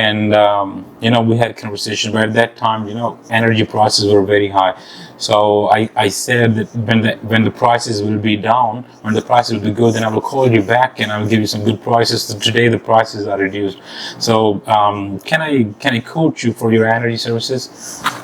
and we had a conversation, but at that time energy prices were very high, so I said that when the prices will be down, when the prices will be good, then I will call you back and I will give you some good prices. So today the prices are reduced, so can I quote you for your energy services?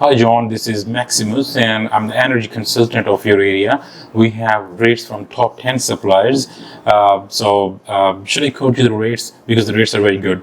Hi John, this is Maximus and I'm the energy consultant of your area. We have rates from top 10 suppliers. Should I quote you the rates? Because the rates are very good.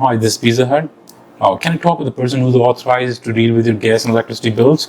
Hi, this is Pizza Hut. Can I talk with the person who's authorized to deal with your gas and electricity bills?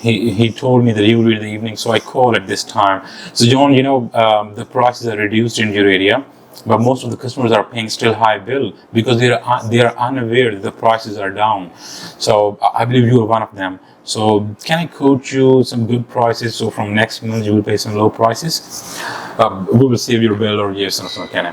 he told me that he will be in the evening, so I call at this time. So John, the prices are reduced in your area, but most of the customers are paying still high bill because they are unaware that the prices are down. So I believe you are one of them. So can I quote you some good prices? So from next month you will pay some low prices. We will save your bill, or yes, or can I?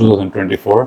2024,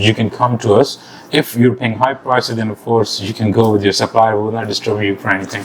you can come to us. If you're paying high prices, then of course you can go with your supplier, we will not disturb you for anything.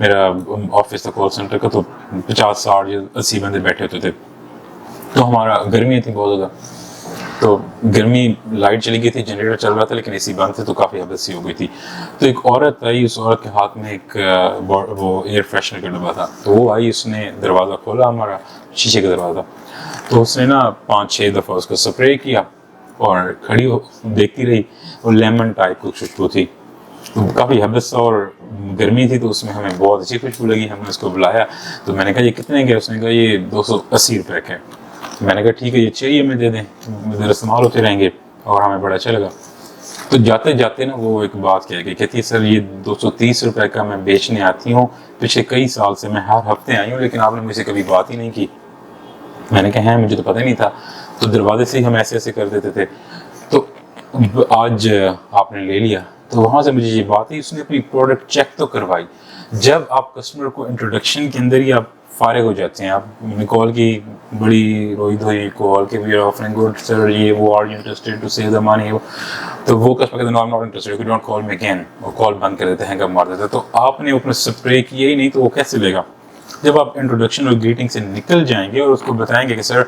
میرا office تھا call centre کا, تو 50-60 یا 80 بندے بیٹھے ہوتے تھے. تو ہمارا گرمیاں تھیں بہت زیادہ, تو گرمی لائٹ چلی گئی تھی, جنریٹر چل رہا تھا لیکن اے سی بند تھے, تو کافی حدت سی ہو گئی تھی. تو ایک عورت آئی, اس عورت کے ہاتھ میں ایک وہ ایئر فریشنر کا ڈبہ تھا. تو وہ آئی, اس نے دروازہ کھولا ہمارا شیشے کا دروازہ, تو اس نے نا 5-6 دفعہ اس کو سپرے کیا اور کھڑی ہو دیکھتی رہی. اور لیمن ٹائپ کی خوشبو تھی, تو کافی حدت سا اور گرمی تھی, تو اس میں ہمیں بہت اچھی خوشبو لگی. ہم نے اس کو بلایا, تو میں نے کہا یہ کتنے کے؟ اس نے کہا یہ 280 روپے کے. میں نے کہا ٹھیک ہے, یہ چاہیے ہمیں دے دیں, ادھر استعمال ہوتے رہیں گے. اور ہمیں بڑا اچھا لگا. تو جاتے جاتے نا وہ ایک بات کہہ گئی, کہتی ہے سر یہ 230 روپے کا میں بیچنے آتی ہوں, پچھلے کئی سال سے میں ہر ہفتے آئی ہوں, لیکن آپ نے مجھ سے کبھی بات ہی نہیں کی. میں نے کہا ہے مجھے تو پتہ ہی نہیں تھا. تو دروازے سے ہی ہم ایسے ایسے کر دیتے تھے, تو آج آپ نے لے لیا. تو وہاں سے مجھے یہ بات ہے, اس نے اپنی پروڈکٹ چیک تو کروائی. جب آپ کسٹمر کو انٹروڈکشن کے اندر ہی آپ فارغ ہو جاتے ہیں, آپ نے کال کی, بڑی روئی دھوئی کال کہ we are offering good sir, یہ وہ, are you interested to save the money, تو وہ کسٹمر کہتے ہیں no I am not interested, you don't call me again, وہ کال بند کر دیتے ہیں, ہینگ اپ مار دیتے ہیں. تو آپ نے اپنا سپرے کیا ہی نہیں, تو وہ کیسے لے گا؟ جب آپ انٹروڈکشن اور گریٹنگ سے نکل جائیں گے اور اس کو بتائیں گے کہ سر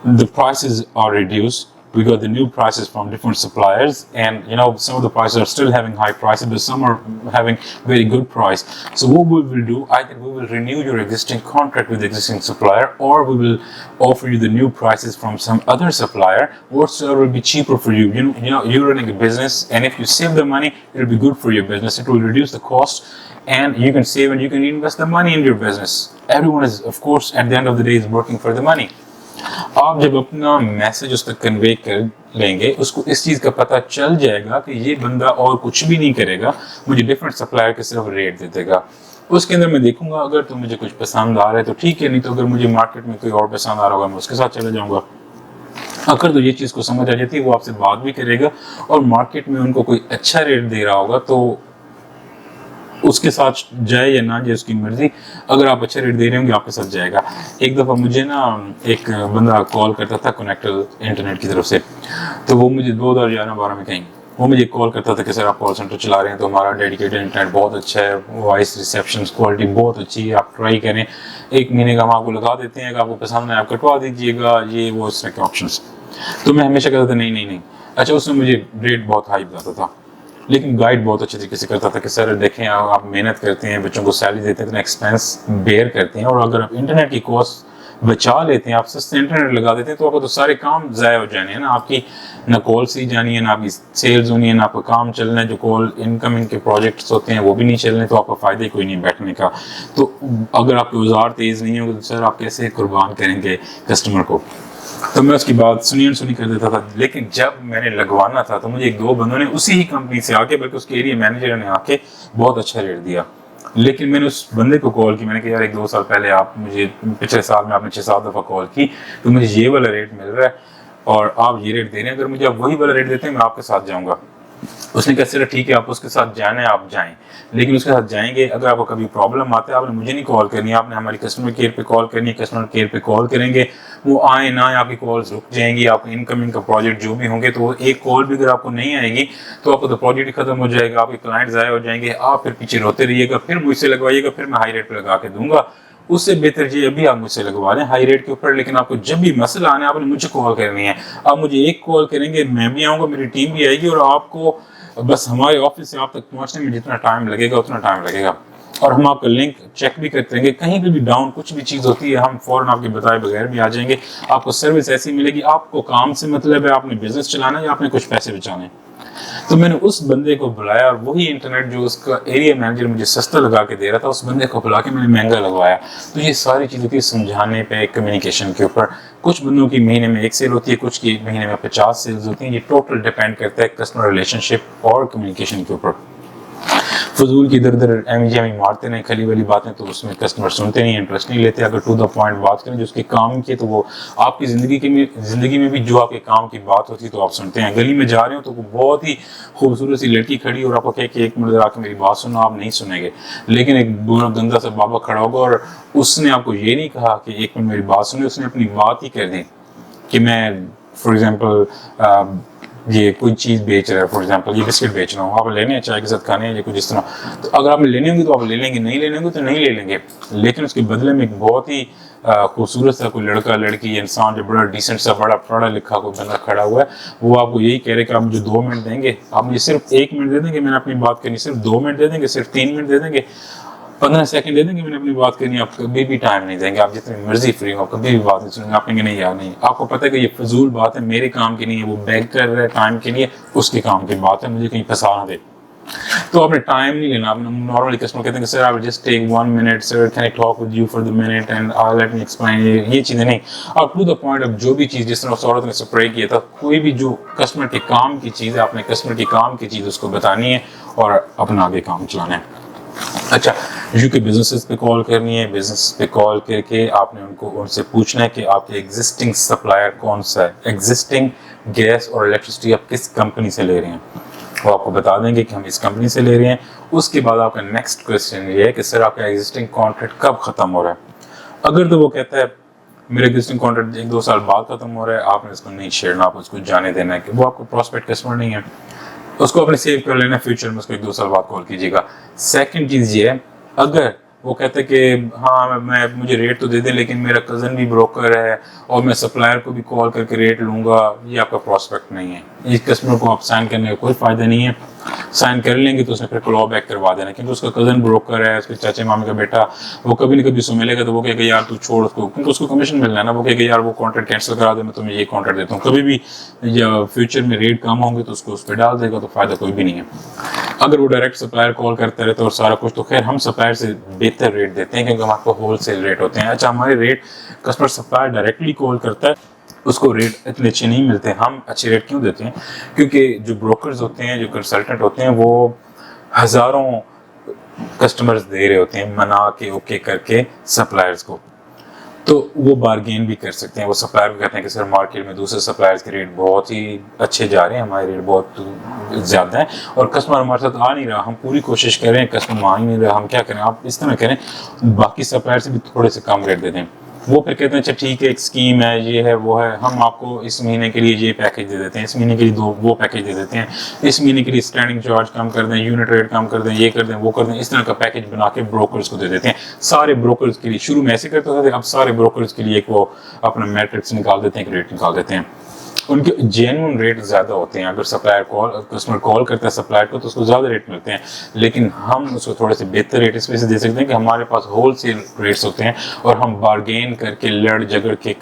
the prices are reduced, we got the new prices from different suppliers, and you know some of the prices are still having high prices, but some are having very good price. So what we will do, either we will renew your existing contract with the existing supplier, or we will offer you the new prices from some other supplier, whatsoever will be cheaper for you. You know you're running a business, and if you save the money, it will be good for your business, it will reduce the cost, and you can save and you can invest the money in your business. Everyone is, of course, at the end of the day is working for the money. آپ جب اپنا message اس تک کنوے کر لیں گے, اس کو اس چیز کا پتہ چل جائے گا کہ یہ بندہ اور کچھ بھی نہیں کرے گا, مجھے ڈفرینٹ سپلائر کے صرف ریٹ دے دے گا. اس کے اندر میں دیکھوں گا, اگر تو مجھے کچھ پسند آ رہا ہے تو ٹھیک ہے, نہیں تو اگر مجھے مارکیٹ میں کوئی اور پسند آ رہا ہوگا میں اس کے ساتھ چلے جاؤں گا. اگر تو یہ چیز کو سمجھ آ جاتی ہے, وہ آپ سے بات بھی کرے گا, اور مارکیٹ میں ان کو کوئی اچھا ریٹ دے رہا ہوگا تو اس کے ساتھ جائے یا نہ جائے اس کی مرضی. اگر آپ اچھا ریٹ دے رہے ہوں گے آپ کے ساتھ جائے گا. ایک دفعہ مجھے نا ایک بندہ کال کرتا تھا کنیکٹل انٹرنیٹ کی طرف سے, تو وہ مجھے 2011-12 میں کہیں وہ مجھے کال کرتا تھا کہ سر آپ کال سینٹر چلا رہے ہیں, تو ہمارا ڈیڈیکیٹڈ انٹرنیٹ بہت اچھا ہے, وائس ریسیپشن کوالٹی بہت اچھی ہے, آپ ٹرائی کریں, 1 مہینے کا ہم آپ کو لگا دیتے ہیں, اگر آپ کو پسند ہے آپ کٹوا دیجیے گا, یہ وہ اس طرح کے آپشنس. تو میں ہمیشہ کہتا تھا نہیں. اچھا, اس میں مجھے ریٹ بہت ہائی بتاتا تھا, لیکن گائیڈ بہت اچھے طریقے سے کرتا تھا کہ سر دیکھیں آپ محنت کرتے ہیں, بچوں کو سیلری دیتے ہیں, اتنا ایکسپینس بیئر کرتے ہیں, اور اگر آپ انٹرنیٹ کی کاسٹ بچا لیتے ہیں, آپ سستے انٹرنیٹ لگا دیتے ہیں, تو آپ کو تو سارے کام ضائع ہو جانے ہیں نا. آپ کی نہ کال سی جانی ہے, نہ آپ کی سیلز ہونی ہے, نہ آپ کا کام چلنا ہے. جو کال انکمنگ کے پروجیکٹس ہوتے ہیں وہ بھی نہیں چلنے, تو آپ کا فائدہ ہی کوئی نہیں بیٹھنے کا. تو اگر آپ کے اوزار تیز نہیں ہوگا تو سر آپ کیسے قربان کریں گے کسٹمر کو؟ تو میں اس کی بات سنی کر دیتا تھا. لیکن جب میں نے لگوانا تھا تو مجھے 2 بندوں نے اسی ہی کمپنی سے آ کے, بلکہ اس کے ایریا مینیجر نے آ کے بہت اچھا ریٹ دیا. لیکن میں نے اس بندے کو کال کی, میں نے کہا یار 1-2 سال پہلے آپ مجھے, پچھلے سال میں آپ نے 6-7 دفعہ کال کی, تو مجھے یہ والا ریٹ مل رہا ہے اور آپ یہ ریٹ دے رہے ہیں, اگر مجھے آپ وہی والا ریٹ دیتے ہیں میں آپ کے ساتھ جاؤں گا. اس نے کہا چلو ٹھیک ہے, آپ اس کے ساتھ جانا ہے آپ جائیں, لیکن اس کے ساتھ جائیں گے, اگر آپ کو کبھی پرابلم آتا ہے آپ نے مجھے نہیں کال کرنی, آپ نے ہماری کسٹمر کیئر پہ کال کرنی ہے. کسٹمر کیئر پہ کال کریں گے, وہ آئیں نہ آئیں آپ کی کالز رک جائیں گی. آپ انکمنگ کا پروجیکٹ جو بھی ہوں گے, تو وہ ایک کال بھی اگر آپ کو نہیں آئے گی تو آپ کو تو پروجیکٹ ہی ختم ہو جائے گا, آپ کے کلائنٹ ضائع ہو جائیں گے, آپ پھر پیچھے روتے رہیے گا, پھر مجھ سے لگوائیے گا, پھر میں ہائی ریٹ پہ لگا کے دوں گا. اس سے بہتر جی ابھی آپ مجھ سے لگوا لیں ہائی ریٹ کے اوپر, لیکن آپ کو جب بھی مسئلہ آنا ہے آپ نے مجھے کال کرنی ہے. آپ مجھے ایک کال کریں گے, میں بھی آؤں گا, میری ٹیم بھی آئے گی, اور آپ کو بس ہمارے آفس سے آپ تک پہنچنے میں جتنا ٹائم لگے گا اتنا ٹائم لگے گا. اور ہم آپ کا لنک چیک بھی کرتے رہیں گے, کہیں پہ بھی ڈاؤن کچھ بھی چیز ہوتی ہے ہم فوراً آپ کے بتائے بغیر بھی آ جائیں گے. آپ کو سروس ایسی ملے گی, آپ کو کام سے مطلب ہے, آپ نے بزنس چلانا ہے یا آپ نے کچھ پیسے بچانے. تو میں نے اس بندے کو بلایا, اور وہی انٹرنیٹ جو اس کا ایریا مینیجر مجھے سستا لگا کے دے رہا تھا, اس بندے کو بلا کے میں نے مہنگا لگوایا. تو یہ ساری چیزیں تھی سمجھانے پہ, کمیونیکیشن کے اوپر. کچھ بندوں کی مہینے میں 1 سیل ہوتی ہے, کچھ کی مہینے میں 50 سیلز ہوتی ہیں. یہ ٹوٹل ڈیپینڈ کرتا ہے کسٹمر ریلیشن شپ اور کمیونیکیشن کے اوپر. فضول کی ادھر ادھر ایمی مارتے نہیں, کھلی والی باتیں تو اس میں کسٹمر سنتے نہیں, انٹرسٹ نہیں لیتے. اگر ٹو دا پوائنٹ بات کریں جو اس کے کام کی, تو وہ آپ کی زندگی میں بھی جو آپ کے کام کی بات ہوتی ہے تو آپ سنتے ہیں. گلی میں جا رہے ہو تو وہ بہت ہی خوبصورت سی لڑکی کھڑی اور آپ کو کہے کہ 1 منٹ آ کے میری بات سنو, آپ نہیں سنیں گے. لیکن ایک برا گندا سا بابا کھڑا ہوگا اور اس نے آپ کو یہ نہیں کہا کہ 1 منٹ میری بات سنیں, اس نے اپنی بات ہی کر دی کہ میں فار ایگزامپل یہ کوئی چیز بیچ رہا ہے, فار ایگزامپل یہ بسکٹ بیچ رہا ہوں, آپ لینے ہیں چائے کے ساتھ کھانے ہیں یا کچھ اس طرح, تو اگر آپ لینے ہوں گے تو آپ لے لیں گے, نہیں لینے ہوں گے تو نہیں لے لیں گے. لیکن اس کے بدلے میں ایک بہت ہی خوبصورت سا کوئی لڑکا لڑکی انسان جو بڑا ڈیسنٹ سا بڑا پڑھا لکھا کوئی بندہ کھڑا ہوا ہے, وہ آپ کو یہی کہہ رہے کہ آپ مجھے 2 منٹ دیں گے, آپ مجھے صرف 1 منٹ دے دیں گے, میں نے اپنی بات کرنی, صرف 2 منٹ دے دیں گے, صرف 3 منٹ دے دیں گے, 15 سیکنڈ دے دیں گے, میں نے اپنی بات کرنی, آپ کبھی بھی ٹائم نہیں دیں گے, آپ جتنی مرضی فری ہو, کبھی بھی بات نہیں سنیں گے, آپ کہیں گے نہیں یار نہیں, آپ کو پتہ ہے کہ یہ فضول بات ہے, میرے کام کی نہیں ہے, وہ بیگ کر رہا ہے ٹائم کے لیے, اس کے کام کی بات ہے, مجھے کہیں پھنسا نہ دے. تو آپ نے ٹائم نہیں لینا. آپ نارملی کسٹمر کہتے ہیں کہ sir I will just take 1 minute, sir can I talk with you for the minute and let me explain, یہ چیزیں نہیں. آپ ٹو دا پوائنٹ, اب جو بھی چیز جس طرح اس عورت نے اسپرے کیا تھا, کوئی بھی جو کسٹمر کے کام کی چیز ہے, آپ نے کسٹمر کے کام کی چیز اس کو بتانی ہے اور اپنا آگے کام چلانا ہے. اچھا, یو کے بزنسز پہ کال کرنی ہے, بزنس پہ کال کر کے آپ نے ان سے پوچھنا ہے کہ آپ کے ایگزسٹنگ سپلائر کون سا ہے, ایگزسٹنگ گیس اور الیکٹرسٹی آپ کس کمپنی سے لے رہے ہیں, وہ آپ کو بتا دیں گے کہ ہم اس کمپنی سے لے رہے ہیں. اس کے بعد آپ کا نیکسٹ کویسچن یہ ہے کہ سر آپ کا ایگزسٹنگ کانٹریکٹ کب ختم ہو رہا ہے. اگر تو وہ کہتا ہے میرا ایگزسٹنگ کانٹریکٹ 1-2 سال بعد ختم ہو رہا ہے, آپ نے اس کو نہیں چھیڑنا, آپ اس کو جانے دینا ہے کہ وہ آپ کو پراسپیکٹ کسٹمر نہیں ہے, اس کو اپنے سیو کر لینا, فیوچر میں اس کو 1-2 سال بعد کال کیجیے گا. سیکنڈ چیز یہ ہے, اگر وہ کہتے ہیں کہ ہاں مجھے ریٹ تو دے دیں لیکن میرا کزن بھی بروکر ہے اور میں سپلائر کو بھی کال کر کے ریٹ لوں گا, یہ آپ کا پراسپیکٹ نہیں ہے. اس کسٹمر کو آپ سائن کرنے کا کوئی فائدہ نہیں ہے. سائن کر لیں گے تو اس نے پھر کلو بیک کروا دینا, کیونکہ اس کا کزن بروکر ہے, اس کے چاچے مامے کا بیٹا, وہ کبھی نہ کبھی سو ملے گا تو وہ کہے گا یار تو چھوڑ اس کو, کیونکہ اس کو کمیشن ملنا ہے نا, وہ کہے گا یار وہ کانٹریکٹ کینسل کرا دے, میں تمہیں یہ کانٹریکٹ دیتا ہوں. کبھی بھی فیوچر میں ریٹ کم ہوں گے تو اس کو اس پہ ڈال دے گا, تو فائدہ کوئی بھی نہیں ہے. اگر وہ ڈائریکٹ سپلائر کال کرتا رہتا ہے اور سارا کچھ, تو خیر ہم سپلائر سے بہتر ریٹ دیتے ہیں کیونکہ ہمارے کو ہول سیل ریٹ ہوتے ہیں. اچھا, ہمارے rate customer supplier directly call کرتا ہے اس کو ریٹ اتنے اچھے نہیں ملتے. ہم اچھے ریٹ کیوں دیتے ہیں, کیونکہ جو بروکرز ہوتے ہیں, جو کنسلٹنٹ ہوتے ہیں, وہ ہزاروں کسٹمرز دے رہے ہوتے ہیں منا کے اوکے کر کے سپلائرز کو, تو وہ بارگین بھی کر سکتے ہیں. وہ سپلائر کو کہتے ہیں کہ سر مارکیٹ میں دوسرے سپلائرز کے ریٹ بہت ہی اچھے جا رہے ہیں, ہمارے ریٹ بہت زیادہ ہیں اور کسٹمر ہمارے ساتھ آ نہیں رہا, ہم پوری کوشش کریں, کسٹمر آ ہی نہیں رہا, ہم کیا کریں. آپ اس طرح کریں, باقی سپلائر سے بھی تھوڑے سے کم ریٹ دے دیں. وہ پھر کہتے ہیں اچھا ٹھیک ہے, ایک اسکیم ہے, یہ ہے وہ ہے, ہم آپ کو اس مہینے کے لیے یہ پیکیج دے دیتے ہیں, اس مہینے کے لیے وہ پیکیج دے دیتے ہیں, اس مہینے کے لیے اسٹینڈنگ چارج کم کر دیں, یونٹ ریٹ کم کر دیں, یہ کر دیں, وہ کر دیں. اس طرح کا پیکیج بنا کے بروکرز کو دے دیتے ہیں. سارے بروکرز کے لیے شروع میں ایسے کرتے تھے, اب سارے بروکرز کے لیے ایک وہ اپنا میٹرکس نکال دیتے ہیں, ایک ریٹ نکال دیتے ہیں. ان کے جینون ریٹ زیادہ ہوتے ہیں. اگر سپلائر کسٹمر کال کرتا ہے سپلائر کو تو اس کو زیادہ ریٹ ملتے ہیں, لیکن ہم اس کو تھوڑے سے بہتر ریٹ اس وجہ سے دے سکتے ہیں کہ ہمارے پاس ہول سیل ریٹس ہوتے ہیں اور ہم بارگین کر کے لڑ جگڑ کے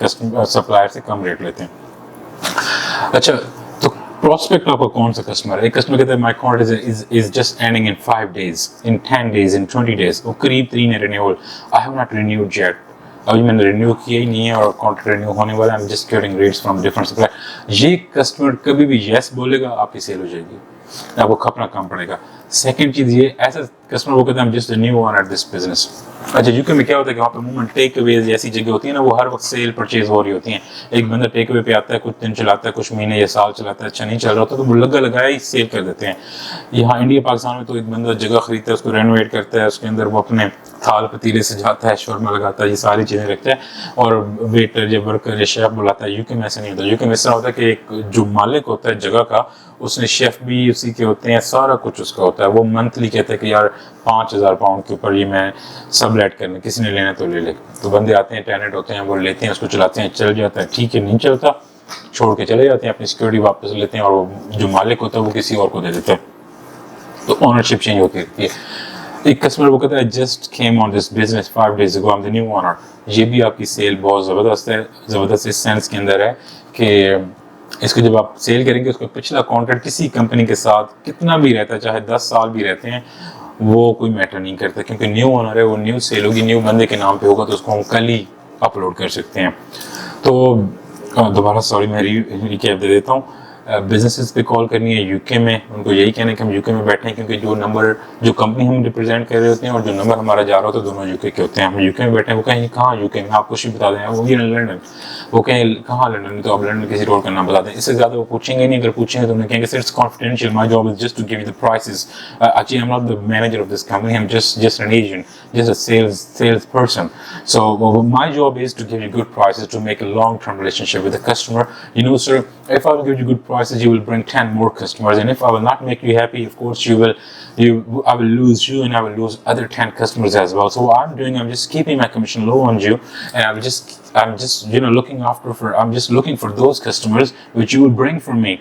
سپلائر سے کم ریٹ لیتے ہیں. اچھا, تو پراسپیکٹ آپ کا کون سا کسٹمر ہے. ایک کسٹمر کہتا ہے مائی contract is just ending in 5 days, in 10 days, in 20 days. وہ قریب ترین ہے renewal. I have not renewed yet, ابھی میں نے رینیو کیا ہی نہیں ہے اور کانٹریکٹ رینیو ہونے والا ہے. I'm just getting rates from different suppliers. یہ کسٹمر کبھی بھی یس بولے گا, آپ کی سیل ہو جائے گی, آپ کو کھپنا کم پڑے گا. سیکنڈ چیز یہ, ایسا کسٹمر وہ کہتا ہے I'm just a new one at this business. اچھا, یو کے میں کیا ہوتا ہے کہ وہاں پہ عموماً ٹیک اویز ایسی جگہ ہوتی ہیں نا, وہ ہر وقت سیل پرچیز ہو رہی ہوتی ہیں. ایک بندہ ٹیک اوے پہ آتا ہے, کچھ دن چلاتا ہے, کچھ مہینے یا سال چلاتا ہے, اچھا نہیں چل رہا ہوتا تو وہ لگایا ہی سیل کر دیتے ہیں. یہاں انڈیا پاکستان میں تو ایک بندہ جگہ خریدتا ہے, اس کو رینوویٹ کرتا ہے, اس کے اندر وہ اپنے تھال پتیلے سے جاتا ہے, شورما لگاتا ہے, یہ ساری چیزیں رکھتا ہے اور ویٹر یا ورکر یا شیف بلاتا ہے. یو کے میں ایسا نہیں ہوتا. یو کے میں اس طرح ہوتا ہے کہ ایک جو مالک ہوتا ہے جگہ کا, اس نے شیف بھی اسی کے ہوتے ہیں, سارا کچھ اس کا ہوتا ہے. وہ منتھلی کہتا ہے کہ یار 5,000 پاؤنڈ کے اوپر یہ میں سب لیٹ کرنا, کسی نے لینا تو لے لے. تو بندے آتے ہیں, ٹیننٹ ہوتے ہیں, وہ لیتے ہیں, اس کو چلاتے ہیں, چل جاتا ہے, ٹھیک ہے, نہیں چلتا چھوڑ کے چلے جاتے ہیں, اپنی سیکورٹی واپس لیتے ہیں اور وہ جو مالک ہوتا ہے وہ کسی اور کو دے دیتے ہیں. تو اونرشپ چینج ہوتی رہتی ہے. ایک کسٹمر وہ کہتا ہے just came on this business 5 days ago, I'm the new owner. یہ بھی آپ کی سیل بہت زبردست ہے. زبردست اس سینس کے اندر ہے کہ اس کو جب آپ سیل کریں گے, اس کا پچھلا کانٹریکٹ کسی کمپنی کے ساتھ کتنا بھی رہتا ہے, چاہے 10 سال بھی رہتے ہیں, وہ کوئی میٹر نہیں کرتا, کیونکہ نیو اونر ہے, وہ نیو سیل ہوگی, نیو بندے کے نام پہ ہوگا, تو اس کو ہم کل ہی اپلوڈ کر سکتے ہیں. تو دوبارہ سوری میں ریکیپ دے دیتا ہوں. بزنسز پہ کال کرنی ہے یو کے میں, ان کو یہی کہنا ہے کہ ہم یو کے میں بیٹھے ہیں, کیونکہ جو نمبر جو کمپنی ہم ریپرزینٹ کر رہے ہوتے ہیں اور جو نمبر ہمارا جا رہا ہوتا ہے دونوں یو کے ہوتے ہیں. ہم یو کے میں بیٹھے ہیں, وہ کہیں کہاں یو کے میں, آپ کچھ بھی بتا دیں, وہ یہ لنڈن, وہ کہیں کہاں لنڈن میں, تو آپ لنڈن کسی روڈ کا نام بتا دیں. اس سے زیادہ وہ پوچھیں گے نہیں. اگر پوچھیں گے تو انہیں کہیں گے it's confidential, my job is just to give you the prices, actually I am not the manager of this company, I am just an agent, just a sales person. So my job is to give you good prices, to make a long-term relationship with the customer. You know, sir, if I will give you good price prices, you will bring 10 more customers, and if I will not make you happy, of course I will lose you, and I will lose other 10 customers as well. So what I'm just keeping my commission low on you, and I'm just I'm just looking for those customers which you will bring from me.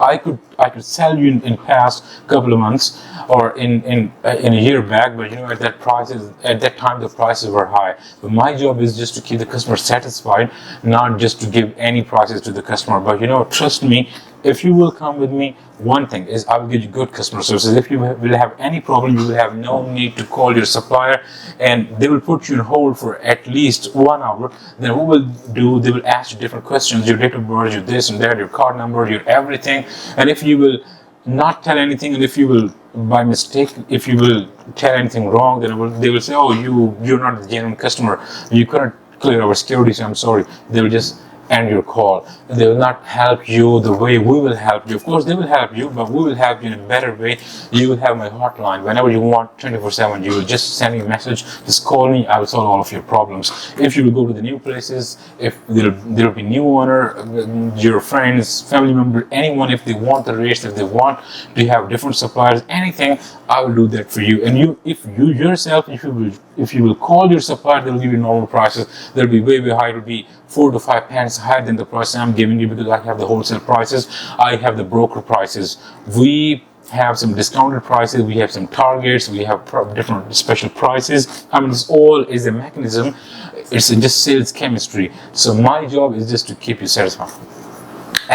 I could sell you in past couple of months or in a year back, but at that time the prices were high. But my job is just to keep the customer satisfied, not just to give any prices to the customer. But trust me, if you will come with me, one thing is I will give you good customer services. If you will have any problem, you will have no need to call your supplier, and they will put you on hold for at least 1 hour. Then what will do? They will ask you different questions: your date of birth, your this and that, your card number, your everything. And if you will not tell anything, and if you will by mistake, if you will tell anything wrong, then they will say, "Oh, you're not the genuine customer. You couldn't clear our security, so I'm sorry." They will just end your call. They will not help you the way we will help you. Of course, they will help you, but we will help you in a better way. You will have my hotline whenever you want, 24/7. You will just send me a message, just call me. I will solve all of your problems. If you will go to the new places, if there will be new owner, your friends, family member, anyone, if they want the rates, if they want to have different suppliers, anything, I will do that for you. And if you will call your supplier, they will give you normal prices. They'll be way high. It will be 4 to 5 pence higher than the price I'm giving you, because I have the wholesale prices, I have the broker prices. We have some discounted prices, we have some targets, we have different special prices. I mean, this all is a mechanism. It's just sales chemistry. So my job is just to keep you satisfied.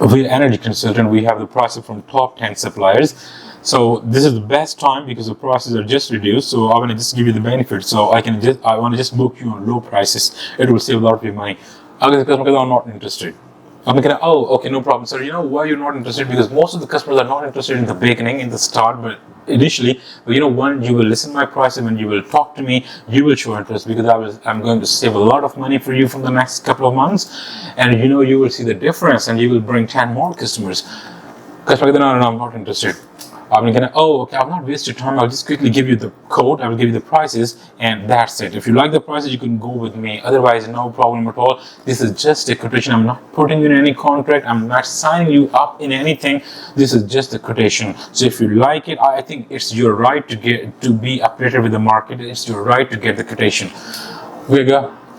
we're energy consultant, we have the prices from top 10 suppliers, so this is the best time because the prices are just reduced, so I want to just give you the benefits, so I want to just book you on low prices. It will save a lot of your money. Agar the customer says I'm not interested, I'm going to, oh, okay, no problem, sir. You know why you're not interested? Because most of the customers are not interested in the beginning, in the start, but initially, when you will listen to my prices, when you will talk to me, you will show interest, because I'm going to save a lot of money for you from the next couple of months, and you will see the difference, and you will bring 10 more customers. Customer, no, I'm not interested. I'm going to, oh, okay, I'll not waste your time. I'll just quickly give you the code. I will give you the prices, and that's it. If you like the prices, you can go with me. Otherwise, no problem at all. This is just a quotation. I'm not putting you in any contract. I'm not signing you up in anything. This is just a quotation. So if you like it, I think it's your right to be updated with the market. It's your right to get the quotation. Vega,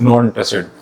not interested,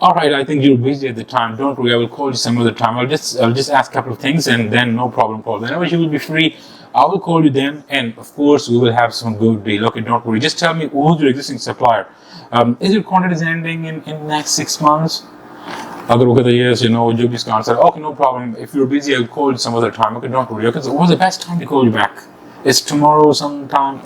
all right, I think you're busy at the time. Don't worry, I will call you some other time. I'll just ask a couple of things, and then no problem. Call whenever you will be free. I will call you then, and of course we will have some good deal. Okay, don't worry. Just tell me who's your existing supplier. Is your contract is ending in next 6 months? Agar wo kehta yes, jo bhi iska answer. Okay, no problem. If you're busy, I'll call you some other time. Okay, don't worry. Okay, so what's the best time to call you back? It's tomorrow sometime.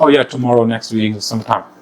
oh yeah, tomorrow, next week, sometime.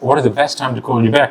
what is the best time to call you back?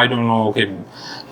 I don't know, okay,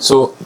So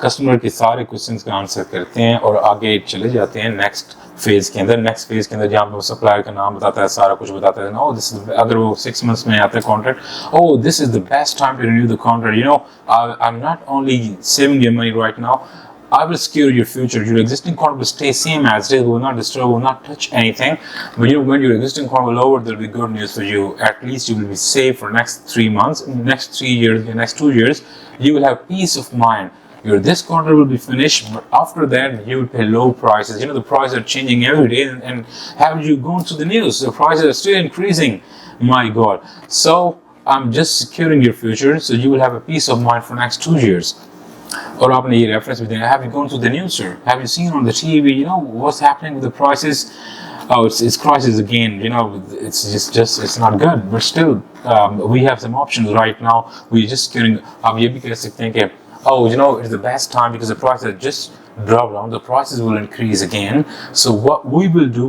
customer کے سارے questions کا answer کرتے ہیں اور آگے چلے جاتے ہیں نیکسٹ فیز کے اندر جہاں پہ وہ سپلائر کا نام بتاتا ہے, سارا کچھ بتاتا ہے. نو دس از, اگر وہ 6 months میں آتا ہے contract, O this is the best time to renew the contract, you know, I'm not only saving your money right now, I will secure your future. Your existing contract will stay same as it is, will not disturb, will not touch anything. But you know, when your existing contract will over, there will be good news for you. At least you will be safe for next 3 months, next 3 years, the next 2 years. You will have peace of mind. This contract will be finished, but after that you will pay low prices. You know, the prices are changing every day, and have you gone to the news? The prices are still increasing. My God. So I'm just securing your future, so you will have a peace of mind for next 2 years. اور آپ نے یہ reference بھی دینا, have you gone to the news, sir? Have you seen on the TV, you know, what's happening with the prices? Oh, it's crisis again, you know, it's just it's not good, but still we have some options right now. We're just securing. آپ یہ بھی کہہ سکتے ہیں کہ oh, you know, it's the best time because the prices just dropped down, the prices will increase again. So what we will do,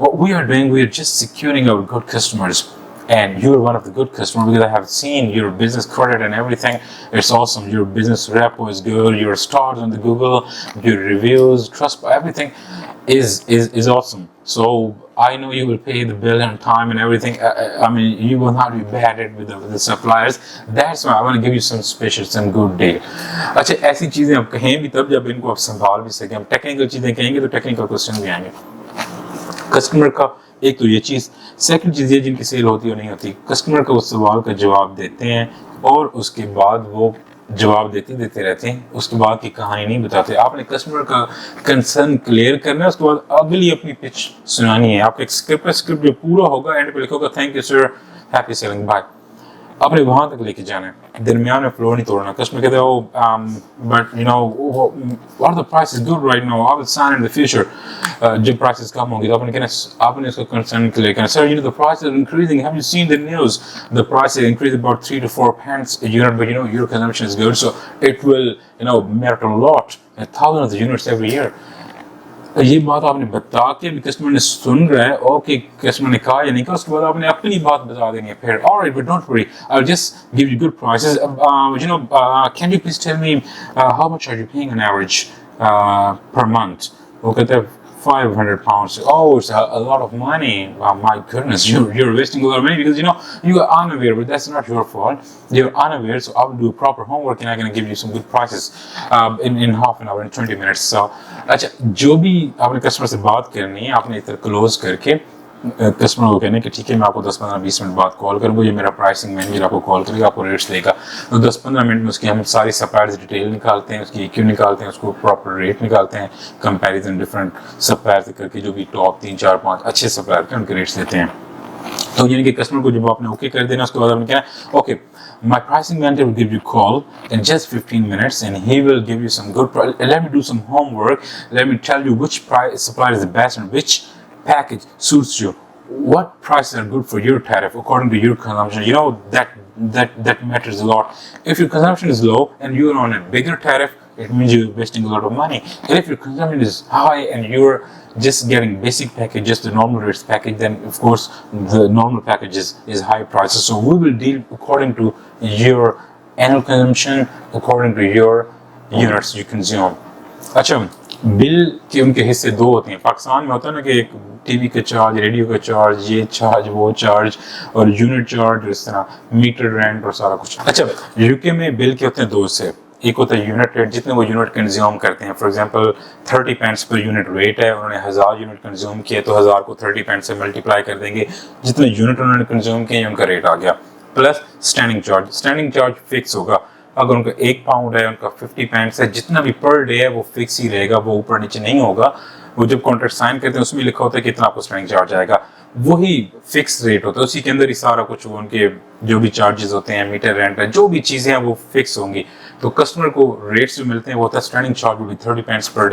what we are doing, we are just securing our good customers. And you're one of the good customers because I have seen your business credit and everything. It's awesome. Your business repo is good. Your stars on the Google, your reviews, trust, everything is awesome. So I know you will pay the bill on time and everything. I mean, you will not be bad with the suppliers. That's why I want to give you some special, some good deal. اچھا, ایسی چیزیں آپ کہیں بھی تب جب ان کو آپ سنبھال بھی سکیں. ہم ٹیکنیکل چیزیں کہیں گے تو ٹیکنیکل کوسچن بھی آئیں گے. کسٹمر کا ایک تو یہ چیز. سیکنڈ چیز یہ جن کی سیل ہوتی ہے نہیں ہوتی, کسٹمر کا اس سوال کا جواب دیتے ہیں اور اس کے بعد وہ جواب دیتے رہتے ہیں, اس کے بعد کی کہانی نہیں بتاتے. آپ نے کسٹمر کا کنسرن کلیئر کرنا ہے, اس کے بعد اگلی اپنی پچ سنانی ہے. آپ کا ایک اسکرپٹ جو پورا ہوگا اینڈ پہ لکھو گا thank you sir, happy selling, bye. آپ نے وہاں تک لے کے جانا ہے, درمیان میں فلو نہیں توڑنا. کسٹمر کہتے ہیں but you know what the price is good right now, I will sign in the future. جب prices کم ہوں گی تو آپ نے کہنا, آپ نے اس کا concern clear کرنا. Sir, you know the prices are increasing. Have you seen the news? The prices increased about 3 to 4 pence a unit, but you know your consumption is good, so it will, you know, merit a lot, thousands of units every year. یہ بات آپ نے بتا کے بھی customer نے سن رہا ہے, اوکے کسٹمر نے کہا یا نہیں کہا, اس کے بعد آپ نے اپنی بات بتا دینی ہے. پھر alright, but don't worry, I'll just give you good prices. You know, can you please tell me how much are you paying on average per month? وہ کہتے ہیں £500. Oh, it's a lot of money. My goodness, you're wasting a lot of money because you know you are unaware, but that's not your fault. You're unaware, so I will do proper homework and I'm going to give you some good prices in half an hour, in 20 minutes. So, اچھا, جو بھی آپ نے customer سے بات کرنی ہے, آپ نے ادھر کلوز کر کے کسٹمر کو کہنا کہ ٹھیک ہے میں آپ کو 10-15-20 منٹ بعد کال کروں گا, یہ میرا پرائسنگ مینیجر آپ کو کال کرے گا, آپ کو ریٹس دے گا. تو 10-15 منٹ میں اس کی ہم ساری سپلائرز ڈیٹیل نکالتے ہیں, اس کی ایکیو نکالتے ہیں, اس کو پراپر ریٹ نکالتے ہیں, کمپیریزن ڈفرینٹ سپلائر سے کر کے جو بھی ٹاپ 3-4-5 اچھے سپلائر کے ان کے ریٹس دیتے ہیں. تو یعنی کہ کسٹمر کو جب آپ نے اوکے کر دینا, اس کے بعد آپ نے کہنا okay my pricing manager will give you a call in just 15 minutes and he will give you some good let me do some homework, let me tell you which price supplier is the best and which package suits you, what prices are good for your tariff according to your consumption. You know that matters a lot. If your consumption is low and you're on a bigger tariff, it means you're wasting a lot of money. And if your consumption is high and you're just getting basic package, just the normal rates package, then of course the normal package is high prices. So we will deal according to your annual consumption, according to your units you consume. اچھا, بل کے ان کے حصے دو ہوتے ہیں. پاکستان میں ہوتا ہے نا کہ ایک ٹی وی کا چارج, ریڈیو کا چارج, یہ چارج, وہ چارج, اور یونٹ چارج, اس طرح میٹر رینٹ اور سارا کچھ. اچھا, یو کے میں بل کے ہوتے ہیں دو حصے. ایک ہوتا ہے یونٹ ریٹ, جتنے وہ یونٹ کنزیوم کرتے ہیں. For example 30 pence per unit rate ہے, انہوں نے 1000 یونٹ کنزیوم کیے تو 1000 کو 30 پینس سے ملٹیپلائی کر دیں گے, جتنے یونٹ انہوں نے کنزیوم کیے ان کا ریٹ آ گیا. Plus standing charge, standing charge fix ہوگا. اگر ان کا 1 پاؤنڈ ہے, ان کا 50 پینس ہے, جتنا بھی پر ڈے ہے وہ فکس ہی رہے گا, وہ اوپر نیچے نہیں ہوگا. وہ جب کانٹریکٹ سائن کرتے ہیں اس میں لکھا ہوتا ہے کہ اتنا آپ کو اسٹینڈنگ چارج آئے گا, وہی فکس ریٹ ہوتا ہے, اسی کے اندر ہی سارا کچھ ان کے جو بھی چارجز ہوتے ہیں, میٹر رینٹ ہے, جو بھی چیزیں ہیں وہ فکس ہوں گی. تو کسٹمر کو ریٹس جو ملتے ہیں وہ ہوتا ہے اسٹینڈنگ چارج بھی 30 پینس پر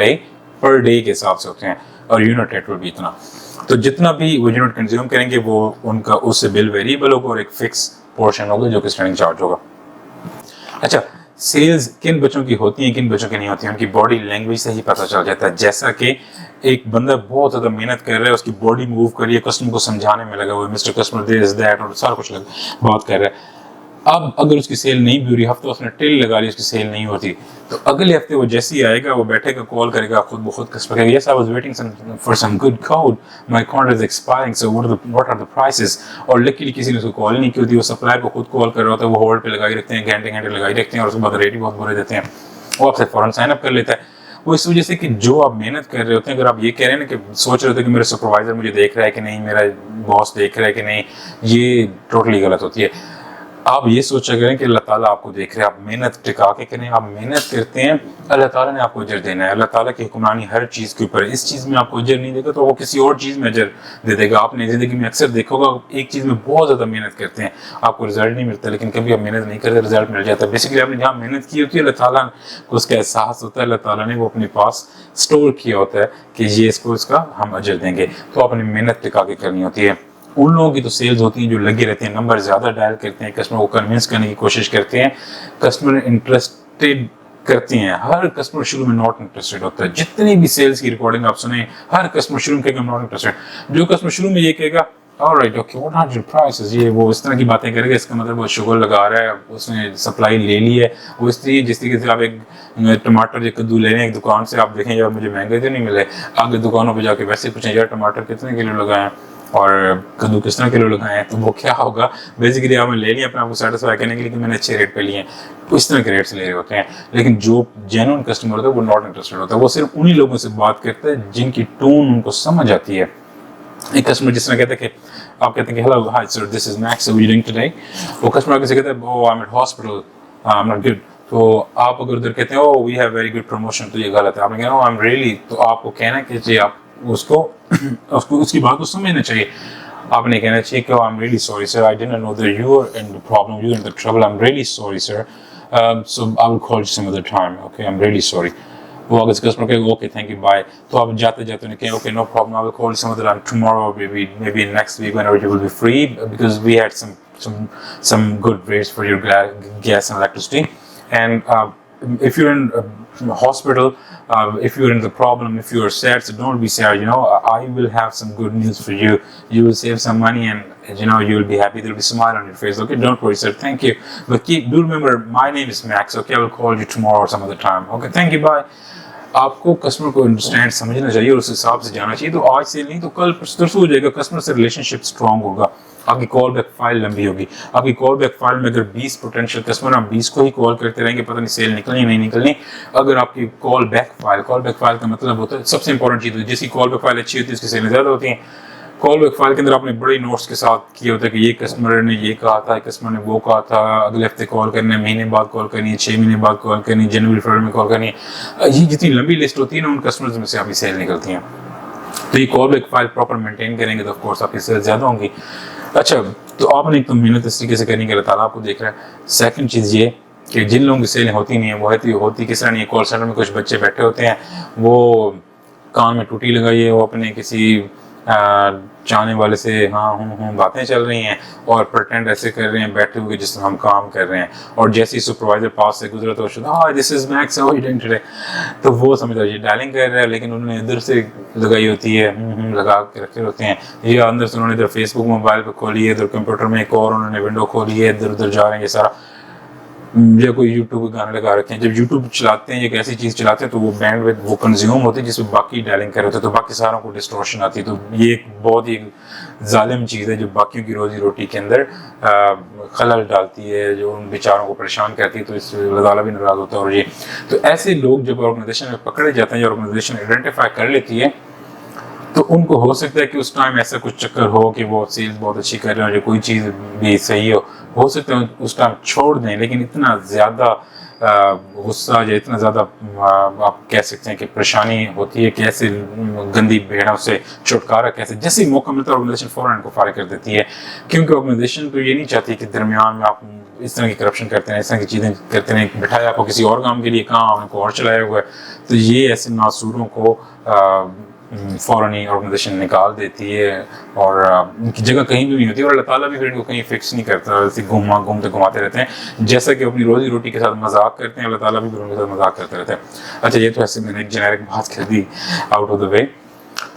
ڈے کے حساب سے ہوتے ہیں, اور یونٹ ریٹ بھی اتنا. تو جتنا بھی وہ یونٹ کنزیوم کریں گے وہ ان کا اس سے بل ویریبل ہوگا, اور ایک فکس پورشن ہوگا جو کہ اسٹینڈنگ چارج ہوگا. اچھا, سیلز کن بچوں کی ہوتی ہیں, کن بچوں کی نہیں ہوتی ہیں, ان کی باڈی لینگویج سے ہی پتہ چل جاتا ہے. جیسا کہ ایک بندہ بہت زیادہ محنت کر رہا ہے, اس کی باڈی موو کر رہی ہے, کسٹمر کو سمجھانے میں لگا ہوا ہے, مسٹر کسٹمر دس دیٹ, اور سارا کچھ بات کر رہا ہے. اب اگر اس کی سیل نہیں بھی ہو رہی, ہفتہ اس نے ٹیل لگا لی, اس کی سیل نہیں ہوتی, تو اگلے ہفتے وہ جیسے ہی آئے گا وہ بیٹھے گا, کال کرے گا, خود بخود کسٹمر کہے گا yes I was waiting for some good code, my contract is expiring so what are the prices. اور لکیلی کسی نے اس کو کال نہیں کی ہوتی, وہ سپلائر کو خود کال کر رہا ہوتا ہے, وہ ہولڈ پہ لگائی رکھتے ہیں, گھنٹے گھنٹے لگائی رکھتے ہیں, اور اس کے بعد ریٹ بھی بہت برے دیتے ہیں. وہ آپ سے فوراً سائن اپ کر لیتا ہے. وہ اس وجہ سے کہ جو آپ محنت کر رہے ہوتے ہیں, اگر آپ یہ کہہ رہے ہیں نا کہ سوچ رہے ہوتے ہیں کہ میرا سپروائزر مجھے دیکھ رہا ہے کہ نہیں, میرا باس دیکھ رہا ہے کہ نہیں, یہ ٹوٹلی غلط ہوتی ہے. آپ یہ سوچا کریں کہ اللہ تعالیٰ آپ کو دیکھ رہے ہیں, آپ محنت ٹکا کے کریں, آپ محنت کرتے ہیں, اللہ تعالیٰ نے آپ کو اجر دینا ہے. اللہ تعالیٰ کی حکمرانی ہر چیز کے اوپر ہے. اس چیز میں آپ کو اجر نہیں دے گا تو وہ کسی اور چیز میں اجر دے دے گا. آپ نے زندگی میں اکثر دیکھا ہوگا ایک چیز میں بہت زیادہ محنت کرتے ہیں, آپ کو رزلٹ نہیں ملتا, لیکن کبھی آپ محنت نہیں کرتے رزلٹ مل جاتا ہے. بیسیکلی آپ نے جہاں محنت کی ہوتی ہے اللہ تعالیٰ کو اس کا احساس ہوتا ہے, اللہ تعالیٰ نے وہ اپنے پاس اسٹور کیا ہوتا ہے کہ یہ اس کو اس کا ہم اجر دیں گے. تو آپ نے محنت ٹکا کے کرنی ہوتی ہے. ان لوگوں کی تو سیلز ہوتی ہیں جو لگے رہتے ہیں, نمبر زیادہ ڈائل کرتے ہیں, کسٹمر کو کنونس کرنے کی کوشش کرتے ہیں, کسٹمر انٹرسٹیڈ کرتے ہیں. ہر کسٹمر شروع میں ناٹ انٹرسٹیڈ ہوتا ہے. جتنی بھی سیلز کی ریکارڈنگ آپ سنیں, ہر کسٹمر شروع میں کہے گا ناٹ انٹرسٹیڈ. جو کسٹمر شروع میں یہ کہے گا alright okay what are your prices, یہ وہ اس طرح کی باتیں کرے گا, اس کا مطلب وہ شوگر لگا رہا ہے, اس نے سپلائی لے لی ہے. وہ اس لیے جس طریقے سے آپ ایک ٹماٹر یا کدو لے رہے ہیں ایک دکان سے, آپ دیکھیں یار مجھے مہنگے تو نہیں ملے, آگے دکانوں پہ جا کے ویسے پوچھیں یار ٹماٹر کتنے کلو لگائے ہیں اور کدو کس طرح کلو لگائے ہیں, تو وہ کیا ہوگا بیسیکلی آپ نے لے لیا اپنے آپ کو سیٹسفائی کرنے کے لیے کہ میں نے اچھے ریٹ پہ لیے ہیں, تو اس طرح کے ریٹس لے رہے ہوتے ہیں. لیکن جو جینوئن کسٹمر ہوتا ہے وہ ناٹ انٹرسٹیڈ ہوتا ہے, وہ صرف انہی لوگوں سے بات کرتا ہے جن کی ٹون ان کو سمجھ آتی ہے. ایک کسٹمر جس طرح کہتا ہے کہ آپ کہتے ہیں کہ hello hi sir this is Max, how are you doing today, وہ کسٹمر آگے سے کہتا ہے oh I'm at hospital I'm not good, تو آپ اگر ادھر کہتے ہیں oh we have very good promotion, تو یہ غلط ہے. آپ نے کہنا oh I'm really, تو آپ کو کہنا کہ جی آپ اس کو اس کی بات کو سمجھنا چاہیے. آپ نے کہنا چاہیے کہ I'm really sorry sir, I didn't know that you were in the problem, you were in the trouble, I'm really sorry sir, so I will call you some other time, okay I'm really sorry. وہ اگر customer کہے okay thank you bye, تو آپ جاتے جاتے انہیں کہیں okay no problem I will call some other time tomorrow, maybe next week whenever you will be free because we had some good rates for your gas and electricity. And if you're in hospital, if you're in the problem, if you're sad, so don't be sad, you know, I will have some good news for you. You will save some money and you know you will be happy, there will be a smile on your face, okay don't worry sir, thank you, but do remember my name is Max, okay I will call you tomorrow or some other time, okay thank you bye. آپ کو customer کو understand سمجھنا چاہیے اور اس حساب سے جانا چاہیے. تو آج سے نہیں تو کل پرسوں ہو جائے گا, کسٹمر سے ریلیشن شپ اسٹرانگ ہوگا, آپ کی کال بیک فائل لمبی ہوگی. آپ کی کال بیک فائل میں اگر 20 پوٹینشیل کسٹمر آپ 20 کو ہی کال کرتے رہیں گے, پتہ نہیں سیل نکلنی نہیں نکلنی. اگر آپ کی کال بیک فائل کا مطلب ہوتا ہے سب سے امپورٹنٹ چیز, جس کی کال بیک فائل اچھی ہوتی ہے اس کی سیلیں زیادہ ہوتی ہیں. کال بیک فائل کے اندر آپ نے بڑے نوٹس کے ساتھ کیا ہوتا ہے کہ یہ کسٹمر نے یہ کہا تھا, کسٹمر نے وہ کہا تھا, اگلے ہفتے کال کرنا ہے, مہینے بعد کال کرنی ہے, 6 مہینے بعد کال کرنی ہے, جنوری فروری میں کال کرنی ہے. یہ جتنی لمبی لسٹ ہوتی ہے نا ان کسٹمرز میں سے آپ کی سیل نکلتی ہیں. تو یہ call back file proper maintain کریں گے تو آف کورس آپ کی سیل زیادہ ہوں گی. اچھا تو آپ نے ایک تو محنت اس طریقے سے کرنی کہ اللہ تعالیٰ آپ کو دیکھ رہا ہے. سیکنڈ چیز یہ کہ جن لوگوں کی سیلیں ہوتی نہیں ہیں وہ ہوتی کس طرح نہیں ہے. کال سینٹر میں کچھ بچے بیٹھے ہوتے ہیں, وہ کان میں ٹوٹی لگائی ہے, وہ اپنے کسی چاہنے والے سے ہاں ہوں باتیں چل رہی ہیں اور پرٹینڈ ایسے کر رہے ہیں بیٹھے ہوئے جس طرح ہم کام کر رہے ہیں. اور جیسے ہی سپروائزر پاس سے گزرا تو this is Max how you doing today, تو وہ سمجھا یہ ڈائلنگ کر رہا ہے لیکن انہوں نے ادھر سے لگائی ہوتی ہے, لگا کے رکھے ہوتے ہیں, یا اندر سے انہوں نے ادھر فیس بک موبائل پہ کھولی ہے, ادھر کمپیوٹر میں ایک اور انہوں نے ونڈو کھولی ہے, ادھر ادھر جا رہے ہیں. یہ سارا یا کوئی یوٹیوب کے گانے لگا رکھے ہیں. جب یوٹیوب چلاتے ہیں ایک ایسی چیز چلاتے ہیں تو وہ بینڈ وتھ وہ کنزیوم ہوتی ہے جس میں باقی ڈائلنگ کر رہے ہوتے ہیں, تو باقی ساروں کو ڈسٹورشن آتی ہے. تو یہ ایک بہت ہی ظالم چیز ہے جو باقیوں کی روزی روٹی کے اندر خلل ڈالتی ہے, جو ان بیچاروں کو پریشان کرتی ہے. تو اس سے اللہ تعالیٰ بھی ناراض ہوتا ہے. اور یہ تو ایسے لوگ جب آرگنائزیشن میں پکڑے جاتے ہیں یا آرگنائزیشن آئیڈینٹیفائی کر لیتی ہے تو ان کو ہو سکتا ہے کہ اس ٹائم ایسا کچھ چکر ہو کہ وہ سیلز بہت اچھی کر رہے ہیں اور کوئی چیز بھی صحیح ہو سکتا ہے اس ٹائم چھوڑ دیں. لیکن اتنا زیادہ غصہ یا اتنا زیادہ آپ کہہ سکتے ہیں کہ پریشانی ہوتی ہے کہ ایسے گندی بھیڑوں سے چھٹکارا کیسے, جیسے ہی موقع ملتا ہے آرگنائزیشن فوراً کو فارغ کر دیتی ہے. کیونکہ آرگنائزیشن تو یہ نہیں چاہتی کہ درمیان میں آپ اس طرح کی کرپشن کرتے ہیں, اس طرح کی چیزیں کرتے ہیں, بٹھایا آپ کو کسی اور کام کے لیے, کہاں آپ کو اور چلایا ہوا ہے. تو یہ ایسے ناصوروں کو فوراً ہی آرگنائزیشن نکال دیتی ہے اور ان کی جگہ کہیں بھی نہیں ہوتی. اور اللہ تعالیٰ بھی پھر ان کو کہیں فکس نہیں کرتا, ایسے گھماتے رہتے ہیں جیسا کہ اپنی روزی روٹی کے ساتھ مذاق کرتے ہیں, اللہ تعالیٰ بھی پھر ان کے ساتھ مذاق کرتے رہتے ہیں. اچھا یہ تو ایسے میں نے ایک جنیرک بات کر the out of the way.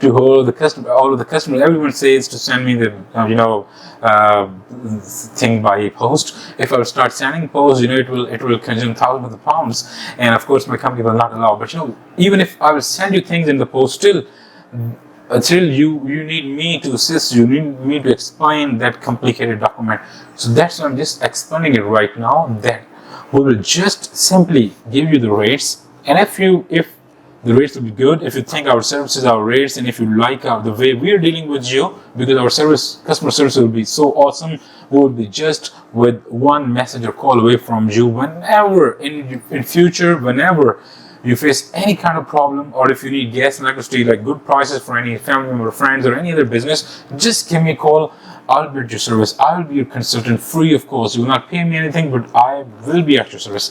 to all of the customer, everyone says to send me the thing by post. If I will start sending post, it will consume thousands of pounds, and of course my company will not allow. But even if I will send you things in the post, still you need me to assist, you need me to explain that complicated document. So that's why I'm just explaining it right now, that we will just simply give you the rates, and if the rates will be good, if you think our services, our rates, and if you like the way we are dealing with you, because our customer service will be so awesome, we will be just with one message or call away from you whenever in future, whenever you face any kind of problem, or if you need gas and electricity, like good prices for any family member, friends, or any other business, just give me a call. I'll be at your service. I'll be your consultant, free of cost. You will not pay me anything, but I will be at your service.